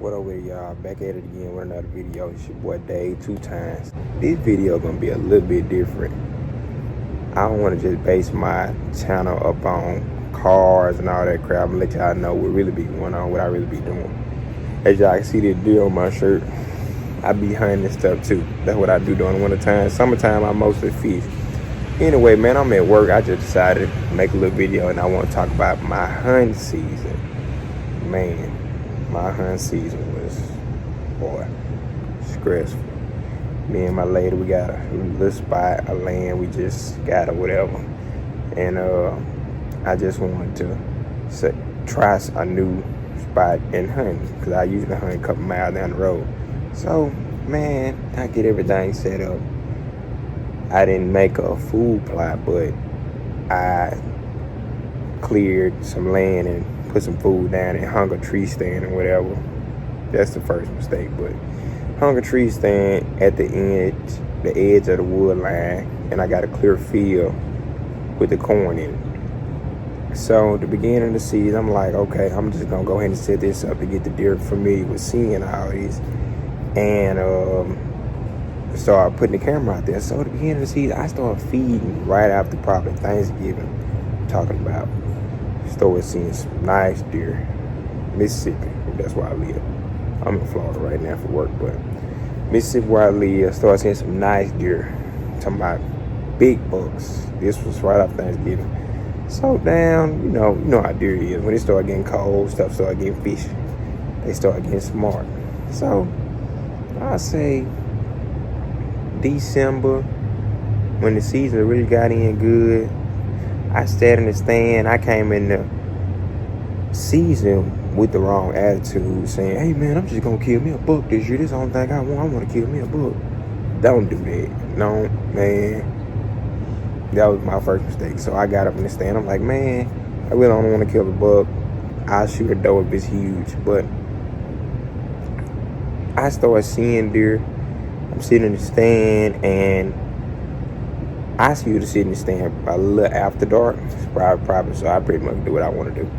What up with y'all? Back at it again with another video. It's your boy Dave 2 times. This video gonna be a little bit different. I don't wanna just base my channel up on cars and all that crap. I'm gonna let y'all know what really be going on, what I really be doing. As y'all can see this deal on my shirt, I be hunting and stuff too. That's what I do during the winter time. Summertime I mostly fish. Anyway, man, I'm at work. I just decided to make a little video and I wanna talk about my hunting season. Man, my hunting season was, boy, stressful. Me and my lady, we got a little spot, a land we just got or whatever. And I just wanted to try a new spot in hunting, because I usually hunt a couple miles down the road. So, man, I get everything set up. I didn't make a food plot, but I cleared some land and put some food down and hung a tree stand or whatever. That's the first mistake, but hung a tree stand at the edge of the wood line, and I got a clear field with the corn in it. So at the beginning of the season, I'm like, okay, I'm just gonna go ahead and set this up to get the deer familiar with seeing all these, and start putting the camera out there. So at the beginning of the season, I started feeding right after probably Thanksgiving, talking about started seeing some nice deer. Mississippi, that's where I live. I'm in Florida right now for work, but Mississippi where I live, started seeing some nice deer. Talking about big bucks. This was right after Thanksgiving. So down, you know how deer is. When it start getting cold, stuff start getting fishy. They start getting smart. So I say December, when the season really got in good, I stayed in the stand. I came in the season with the wrong attitude, saying, hey man, I'm just gonna kill me a buck this year. This is the only thing I want. I want to kill me a buck. Don't do that. No, man. That was my first mistake. So I got up in the stand. I'm like, man, I really don't want to kill a buck. I'll shoot a doe if it's huge. But I started seeing deer. I'm sitting in the stand, and I see you to sit in the stand a little after dark. It's probably, so I pretty much do what I want to do.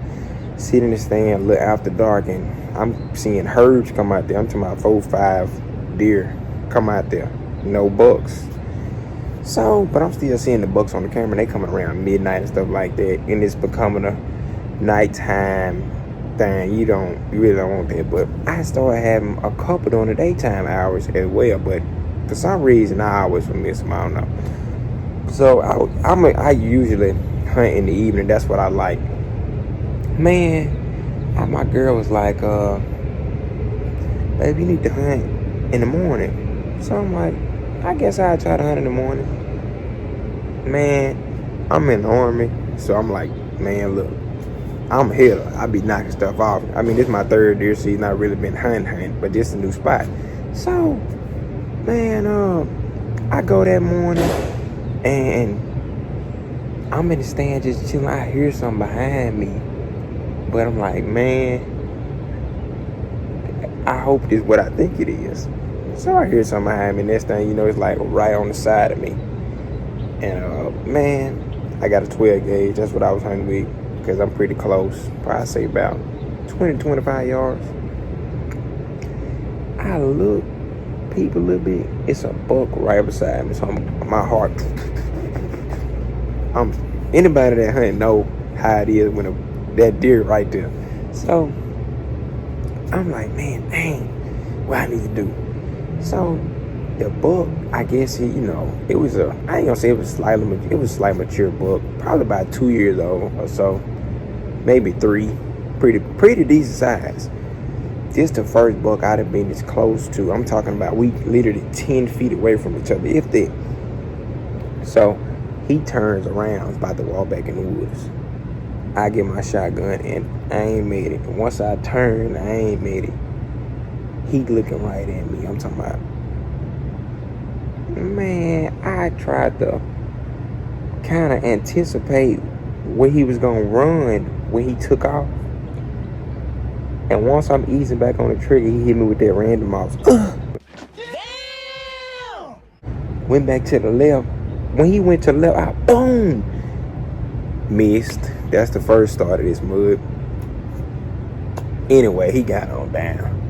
Sit in the stand a little after dark, and I'm seeing herds come out there. I'm talking about 4 or 5 deer come out there. No bucks. So, but I'm still seeing the bucks on the camera. They coming around midnight and stuff like that. And it's becoming a nighttime thing. You really don't want that. But I started having a couple during the daytime hours as well. But for some reason, I always miss them. I don't know. So I usually hunt in the evening. That's what I like. Man, my girl was like, baby, you need to hunt in the morning. So I'm like, I guess I'll try to hunt in the morning. Man, I'm in the Army, so I'm like, man, look, I'm a hitter. I be knocking stuff off. I mean, this is my 3rd deer season. I've really been hunting, but this is a new spot. So, man, I go that morning, and I'm in the stand just chilling. I hear something behind me. But I'm like, man, I hope this is what I think it is. So I hear something behind me. Next thing you know, it's like right on the side of me. And man, I got a 12 gauge. That's what I was hunting with, because I'm pretty close. Probably say about 20 to 25 yards. I look, peep a little bit. It's a buck right beside me. So my heart. Anybody that hunt know how it is when that deer right there. So I'm like, man, dang, what I need to do. So the buck, I guess it was I ain't gonna say it was slightly mature buck, probably about 2 years old or so, maybe 3, pretty decent size. This the first buck I'd have been this close to. I'm talking about we literally 10 feet away from each other, if that. So he turns around, about to walk back in the woods. I get my shotgun, and I ain't made it. Once I turn, I ain't made it. He looking right at me. I'm talking about, man, I tried to kind of anticipate where he was going to run when he took off. And once I'm easing back on the trigger, he hit me with that random mouse. Went back to the left. When he went to the left, I boom! Missed. That's the first start of this mud. Anyway, he got on down.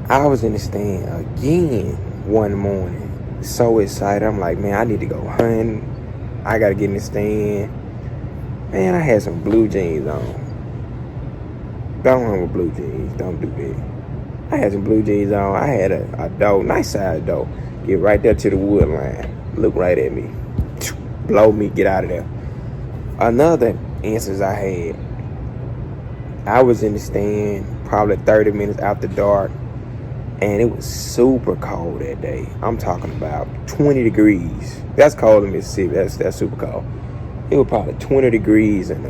I was in the stand again one morning. So excited. I'm like, man, I need to go hunting. I gotta get in the stand. Man, I had some blue jeans on. Don't hunt with blue jeans. Don't do that. I had some blue jeans on. I had a doe, nice size doe. Get right there to the wood line. Look right at me. Blow me, get out of there. Another instance I had, I was in the stand probably 30 minutes after dark, and it was super cold that day. I'm talking about 20 degrees. That's cold in Mississippi. That's super cold. It was probably 20 degrees, and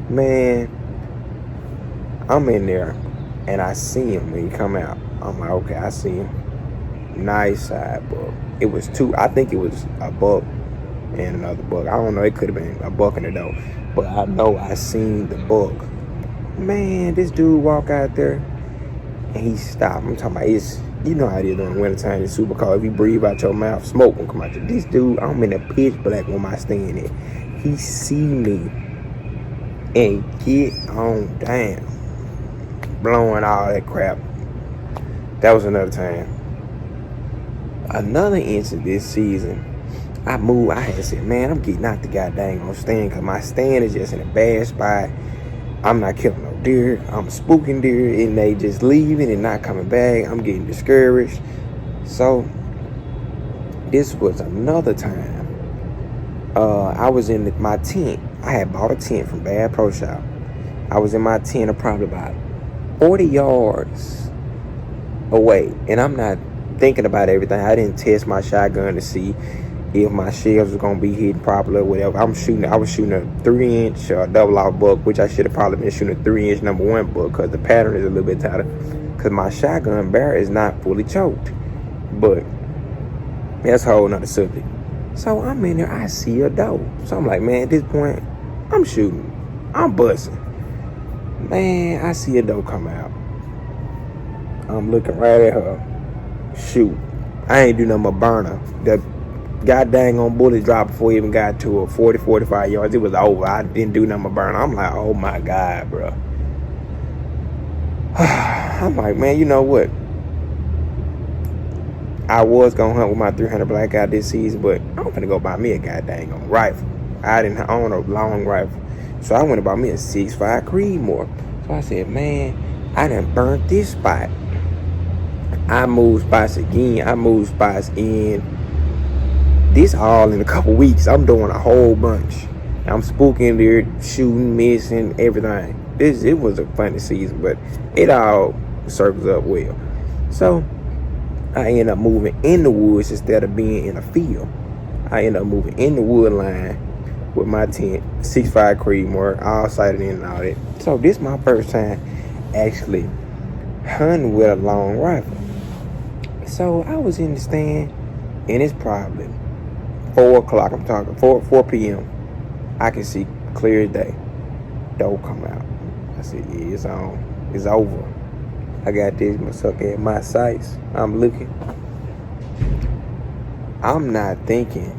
man, I'm in there, and I see him when he come out. I'm like, okay, I see him. Nice side buck. It was two. I think it was a buck and another buck. I don't know. It could have been a buck and a doe, but I know I seen the buck. Man, this dude walk out there and he stopped. I'm talking about, it's, you know how it is during the wintertime. It's super cold. If you breathe out your mouth, smoke will come out. This dude, I'm in the pitch black when my stand at. He see me and get on down, blowing all that crap. That was another time. Another incident this season, I had said, man, I'm getting out the goddamn on stand, because my stand is just in a bad spot. I'm not killing no deer. I'm spooking deer, and they just leaving and not coming back. I'm getting discouraged. So this was another time. I was in my tent. I had bought a tent from Bad Pro Shop. I was in my tent of probably about 40 yards away, and I'm not thinking about everything. I didn't test my shotgun to see if my shells was gonna be hitting properly or whatever. I was shooting a 3-inch double out buck, which I should have probably been shooting a 3-inch number 1 buck, because the pattern is a little bit tighter, because my shotgun barrel is not fully choked. But that's a whole nother subject. So I'm in there, I see a doe. So I'm like, man, at this point, I'm shooting. I'm busting. Man, I see a doe come out. I'm looking right at her. Shoot. I ain't do nothing but burn her. The god dang on bullet drop before he even got to her 40, 45 yards. It was over. I didn't do nothing but burn her. I'm like, oh my God, bro. I'm like, man, you know what? I was gonna hunt with my 300 Blackout this season, but I'm gonna go buy me a goddamn rifle. I didn't own a long rifle, so I went and bought me a 6.5 Creedmoor. So I said, man, I done burnt this spot. I moved spots again. I moved spots in. This all in a couple weeks. I'm doing a whole bunch. I'm spooking there, shooting, missing, everything. It was a funny season, but it all circles up well. So I end up moving in the woods instead of being in a field. I end up moving in the wood line with my tent, 6.5 Creedmoor, all sighted in and all that. So this is my first time actually hunting with a long rifle. So I was in the stand, and it's probably 4 o'clock. I'm talking 4 p.m. I can see clear as day. Doe come out. I said, yeah, it's on. It's over. I got this motherfucker at my sights. I'm looking. I'm not thinking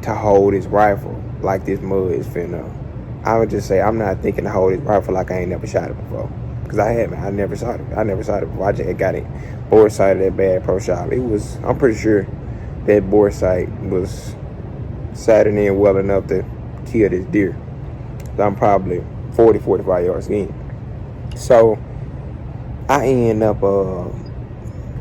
to hold this rifle like this mud is finna. I would just say I'm not thinking to hold this rifle like I ain't never shot it before. Because I haven't. I never shot it before. I just got it bore sighted at Bad Pro Shop. I'm pretty sure that bore sight was sighted in well enough to kill this deer. So I'm probably 40, 45 yards in. So I end up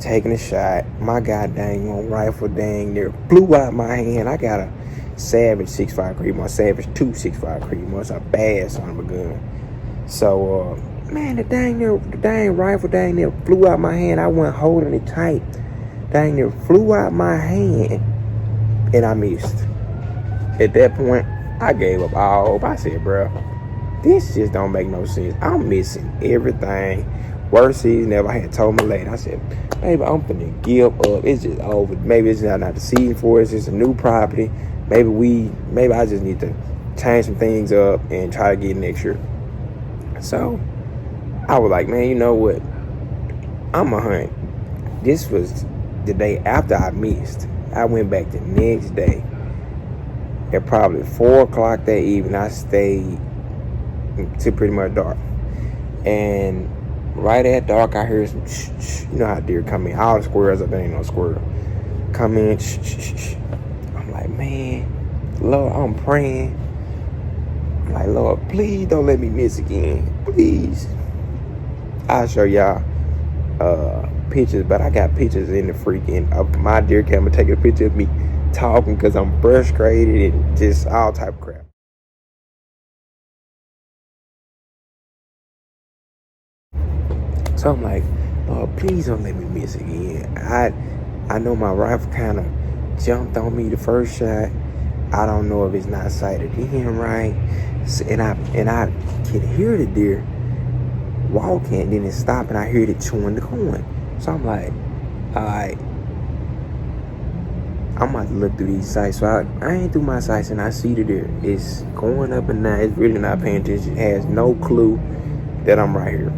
taking a shot. My goddamn rifle dang near flew out my hand. I got a Savage 6.5 Creedmoor, Savage 2 6.5 Creedmoor. It's a bad son of a gun. So man, the dang rifle dang near flew out my hand. I went holding it tight. Dang near flew out my hand, and I missed. At that point, I gave up all hope. I said, bro, this just don't make no sense. I'm missing everything. Worst season ever. I had told my lady, I said, baby, I'm finna give up. It's just over. Maybe it's not the season for it. It's just a new property. Maybe I just need to change some things up and try to get next year. So I was like, man, you know what? I'm a hunt. This was the day after I missed. I went back the next day. At probably 4 o'clock that evening, I stayed till pretty much dark. And right at dark, I hear some shh, shh. You know how deer come in. All the squirrels up there, ain't no squirrel. Come in, shh, shh, shh, shh. I'm like, man, Lord, I'm praying. I'm like, Lord, please don't let me miss again. Please. I'll show y'all pictures, but I got pictures in the freaking of my deer camera taking a picture of me talking because I'm frustrated and just all type of crap. So I'm like, Lord, please don't let me miss again. I know my rifle kind of jumped on me the first shot. I don't know if it's not sighted in right, and I can hear the deer walking, and then it stopped, and I heard it chewing the corn. So I'm like, all right, I'm about to look through these sights. So I ain't through my sights, and I see the deer. It's going up and down. It's really not paying attention. It has no clue that I'm right here.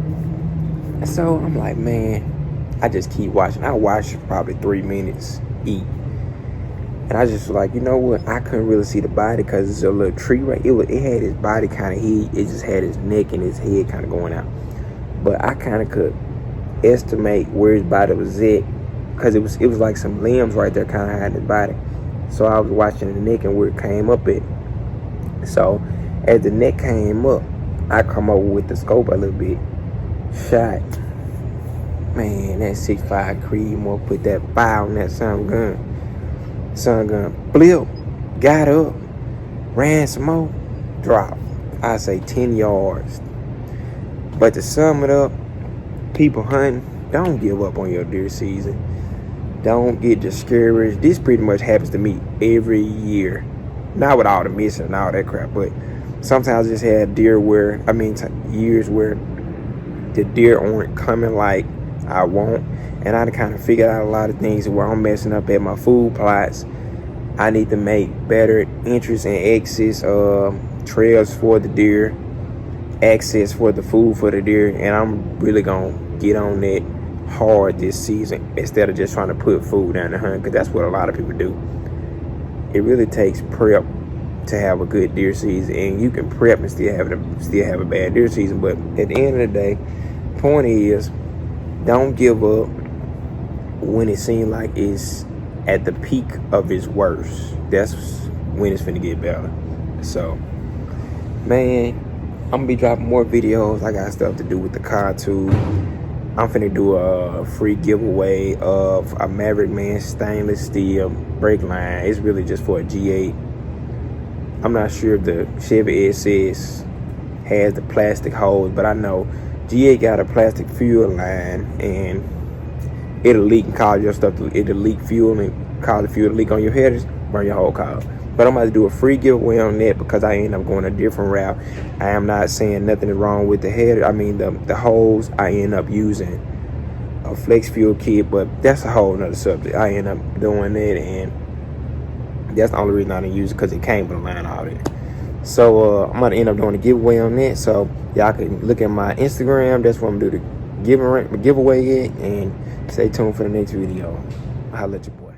So I'm like, man, I just keep watching. I watched probably 3 minutes eat. And I just was like, you know what? I couldn't really see the body because it's a little tree right. It had his body kind of hid. It just had his neck and his head kind of going out. But I kind of could estimate where his body was at because it was like some limbs right there kind of had his body. So I was watching the neck and where it came up at. So as the neck came up, I come over with the scope a little bit. Shot. Man, that 6.5 Creedmoor put that fire on that sun gun. Blip. Got up. Ran some more. Dropped. I say 10 yards. But to sum it up, people hunting, don't give up on your deer season. Don't get discouraged. This pretty much happens to me every year. Not with all the missing and all that crap, but sometimes I just had years where the deer aren't coming like I want, and I kind of figured out a lot of things where I'm messing up at my food plots. I need to make better entrance and exits, trails for the deer, access for the food for the deer, and I'm really gonna get on that hard this season instead of just trying to put food down the hunt, because that's what a lot of people do. It really takes prep to have a good deer season, and you can prep and still have a bad deer season. But at the end of the day, point is, don't give up when it seems like it's at the peak of its worst. That's when it's finna get better. So, man, I'm gonna be dropping more videos. I got stuff to do with the car too. I'm finna do a free giveaway of a Maverick Man stainless steel brake line. It's really just for a G8. I'm not sure if the Chevy SS has the plastic holes, but I know G8 got a plastic fuel line, and it'll leak and cause your stuff it'll leak fuel and cause the fuel to leak on your headers, burn your whole car. But I'm about to do a free giveaway on that because I end up going a different route. I am not saying nothing is wrong with the header. I mean the hose. I end up using a flex fuel kit, but that's a whole nother subject. I end up doing that, and that's the only reason I didn't use it, because it came with a line already. So I'm gonna end up doing a giveaway on that. So y'all can look at my Instagram. That's where I'm gonna do the giveaway at, and stay tuned for the next video. I'll let you boy.